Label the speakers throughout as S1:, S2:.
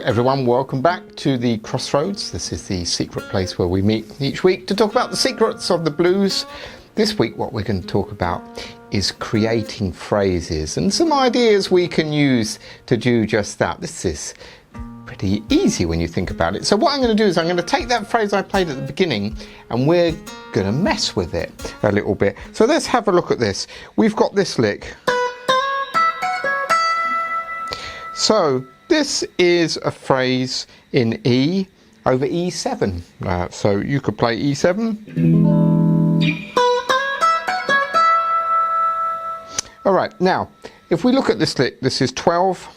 S1: everyone, welcome back to the Crossroads. This is the secret place where we meet each week to talk about the secrets of the blues. This week what we're going to talk about is creating phrases and some ideas we can use to do just that. This is pretty easy when you think about it. So what I'm going to do is I'm going to take that phrase I played at the beginning and we're going to mess with it a little bit. So let's have a look at this. We've got this lick. So this is a phrase in E over E7. So you could play E7. All right, now, if we look at this lick, this is 12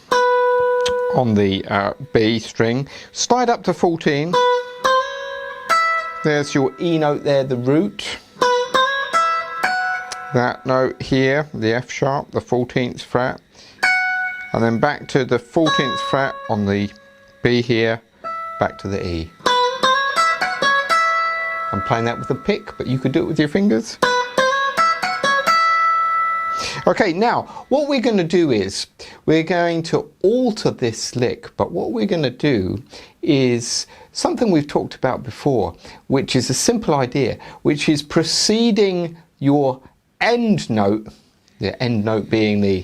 S1: on the B string. Slide up to 14. There's your E note there, the root. That note here, the F sharp, the 14th fret. And then back to the 14th fret on the B here, back to the E. I'm playing that with a pick, but you could do it with your fingers. Okay, now what we're going to do is we're going to alter this lick, but what we're going to do is something we've talked about before, which is a simple idea, which is preceding your end note, the end note being the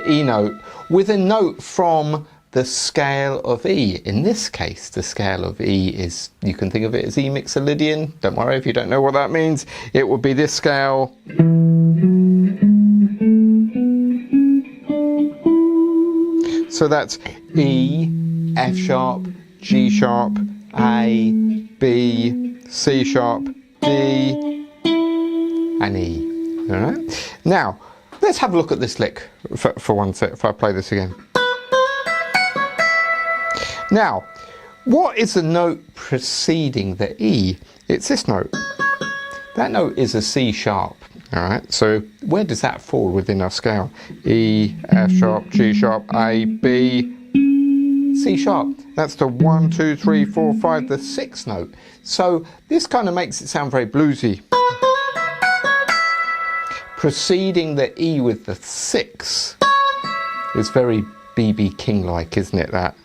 S1: E note, with a note from the scale of E. In this case, the scale of E is, you can think of it as E Mixolydian. Don't worry if you don't know what that means. It would be this scale. So that's E, F sharp, G sharp, A, B, C sharp, D, and E. All right. Now, let's have a look at this lick for one sec, if I play this again. Now, what is the note preceding the E? It's this note. That note is a C sharp. All right, so where does that fall within our scale? E, F sharp, G sharp, A, B, C sharp. That's the 1, 2, 3, 4, 5, the 6th note. So this kind of makes it sound very bluesy. Preceding the E with the 6 is very B.B. King-like, isn't it, that?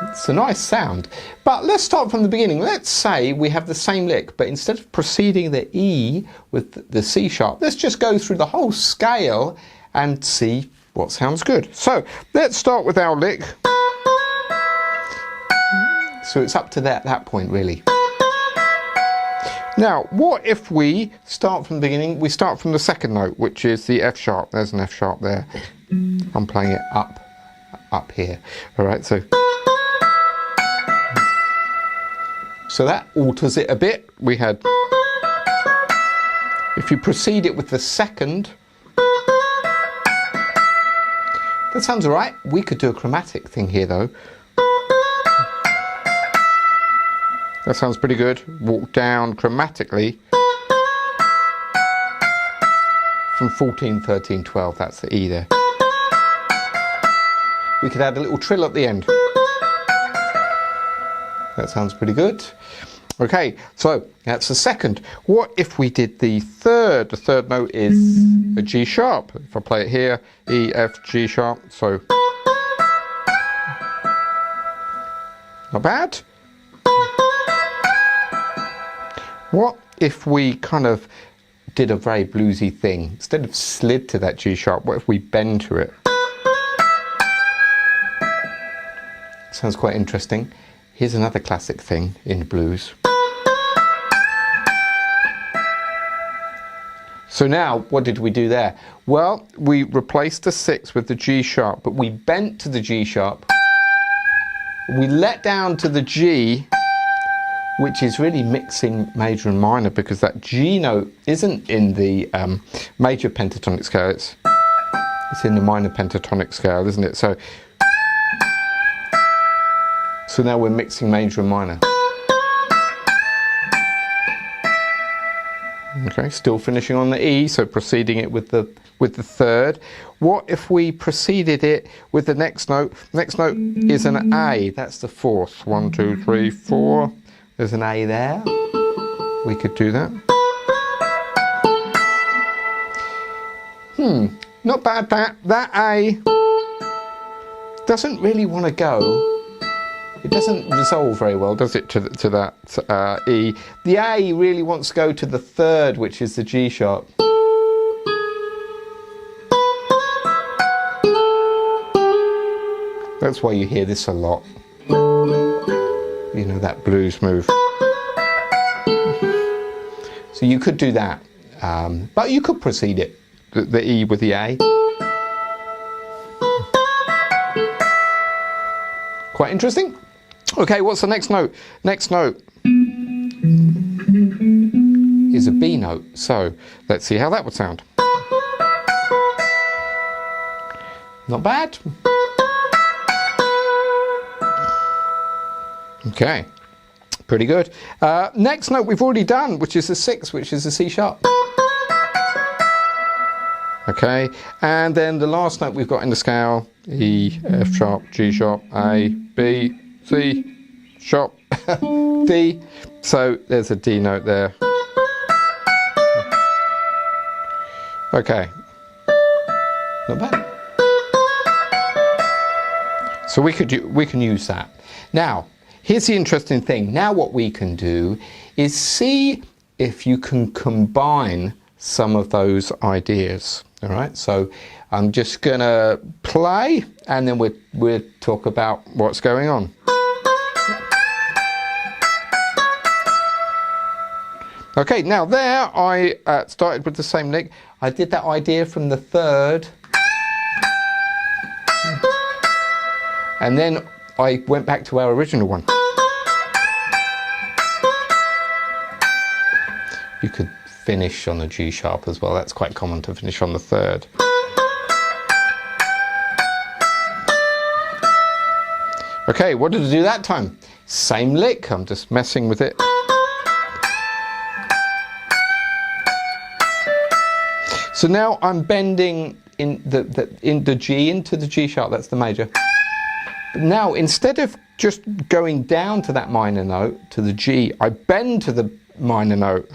S1: It's a nice sound. But let's start from the beginning. Let's say we have the same lick, but instead of preceding the E with the C sharp, let's just go through the whole scale and see what sounds good. So let's start with our lick. So it's up to that point, really. Now, what if we start from the beginning? We start from the second note, which is the F sharp. There's an F sharp there. I'm playing it up here. All right, so that alters it a bit. We had, if you proceed it with the second, that sounds all right. We could do a chromatic thing here, though. That sounds pretty good. Walk down chromatically from 14, 13, 12. That's the E there. We could add a little trill at the end. That sounds pretty good. Okay, so that's the second. What if we did the third? The third note is a G sharp. If I play it here, E, F, G sharp. So not bad. What if we kind of did a very bluesy thing? Instead of slid to that G sharp, what if we bend to it? Sounds quite interesting. Here's another classic thing in the blues. So now, what did we do there? Well, we replaced the 6 with the G sharp, but we bent to the G sharp. We let down to the G, which is really mixing major and minor, because that G note isn't in the major pentatonic scale, it's in the minor pentatonic scale, isn't it? So now we're mixing major and minor. Okay, still finishing on the E, so preceding it with the third. What if we preceded it with the next note? Next note is an A, that's the 4th. 1, 2, 3, 4. There's an A there. We could do that. Not bad, that A. doesn't really want to go. It doesn't resolve very well, does it, to that E? The A really wants to go to the third, which is the G sharp. That's why you hear this a lot. You know, that blues move. So you could do that, but you could proceed it, the E with the A. Quite interesting. Okay, what's the next note? Next note is a B note. So let's see how that would sound. Not bad. Okay, pretty good. Next note we've already done, which is the 6, which is the C sharp. Okay, and then the last note we've got in the scale, E, F sharp, G sharp, A, B, C sharp, D. So there's a D note there. Okay, not bad. So we can use that. Now, here's the interesting thing. Now what we can do is see if you can combine some of those ideas. All right, so I'm just gonna play and then we'll talk about what's going on. Okay, now there I started with the same lick. I did that idea from the third. And then I went back to our original one. You could finish on the G sharp as well. That's quite common to finish on the third. Okay, what did I do that time? Same lick, I'm just messing with it. So now I'm bending in the G into the G sharp, that's the major. But now instead of just going down to that minor note, to the G, I bend to the minor note.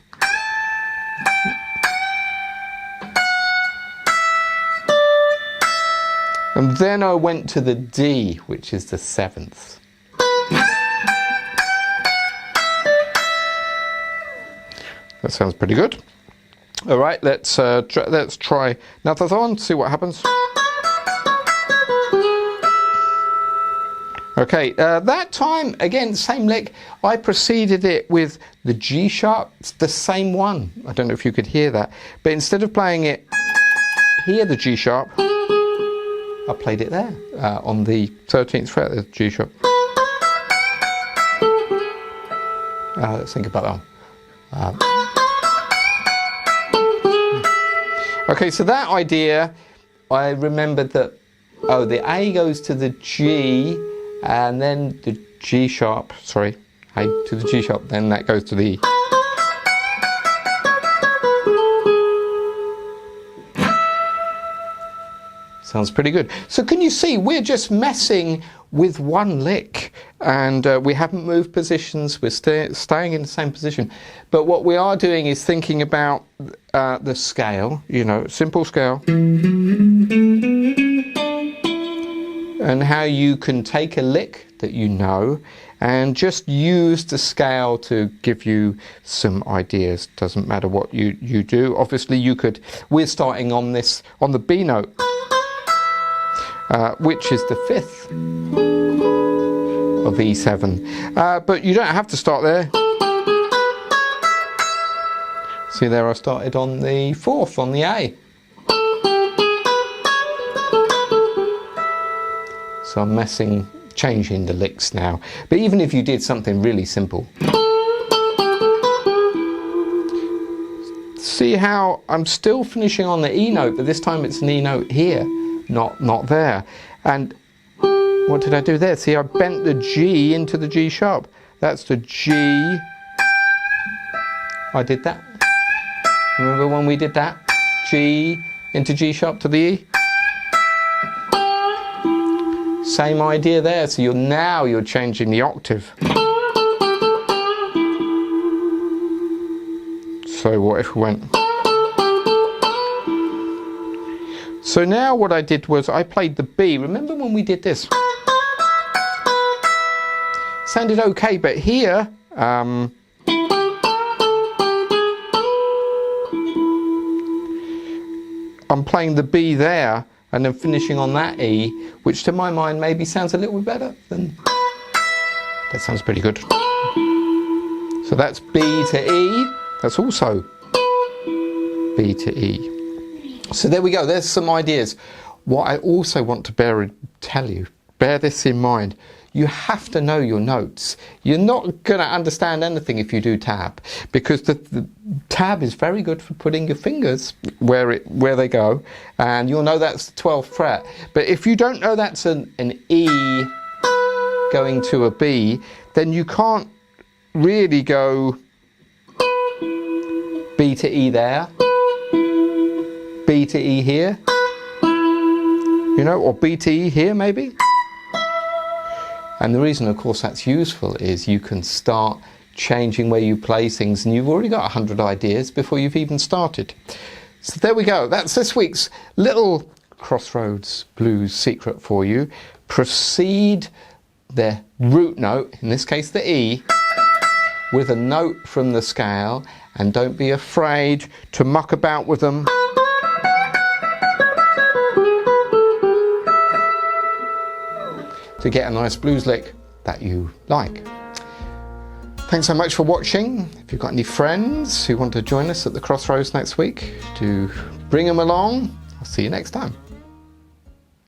S1: And then I went to the D, which is the 7th. That sounds pretty good. All right, let's try another one, see what happens. Okay, that time, again, same lick. I preceded it with the G sharp, it's the same one. I don't know if you could hear that. But instead of playing it here, the G sharp, I played it there on the 13th fret, the G sharp. Let's think about that one. Okay, so that idea, I remembered that, oh, the A goes to the G, and then the G sharp, sorry, A to the G sharp, then that goes to the E. Sounds pretty good. So can you see, we're just messing with one lick, and we haven't moved positions, we're staying in the same position. But what we are doing is thinking about the scale, you know, simple scale. And how you can take a lick that you know and just use the scale to give you some ideas. Doesn't matter what you do. Obviously we're starting on the B note. Which is the 5th of E7. But you don't have to start there. See there, I started on the 4th, on the A. So I'm changing the licks now. But even if you did something really simple. See how I'm still finishing on the E note, but this time it's an E note here. Not there. And what did I do there? See, I bent the G into the G sharp. That's the G. I did that. Remember when we did that? G into G sharp to the E. Same idea there. So you're changing the octave. So what if we went? So now what I did was I played the B. Remember when we did this? sounded okay, but here, I'm playing the B there and then finishing on that E, which to my mind maybe sounds a little bit better than... That sounds pretty good. So that's B to E. That's also B to E. So there we go. There's some ideas. What I also want to bear this in mind. You have to know your notes. You're not going to understand anything if you do tab, because the tab is very good for putting your fingers where they go, and you'll know that's the 12th fret. But if you don't know that's an E going to a B, then you can't really go B to E there, B to E here, you know, or B to E here maybe. And the reason, of course, that's useful is you can start changing where you play things, and you've already got 100 ideas before you've even started. So there we go. That's this week's little Crossroads Blues secret for you. Proceed the root note, in this case the E, with a note from the scale, and don't be afraid to muck about with them. To get a nice blues lick that you like. Thanks so much for watching. If you've got any friends who want to join us at the Crossroads next week, do bring them along. I'll see you next time.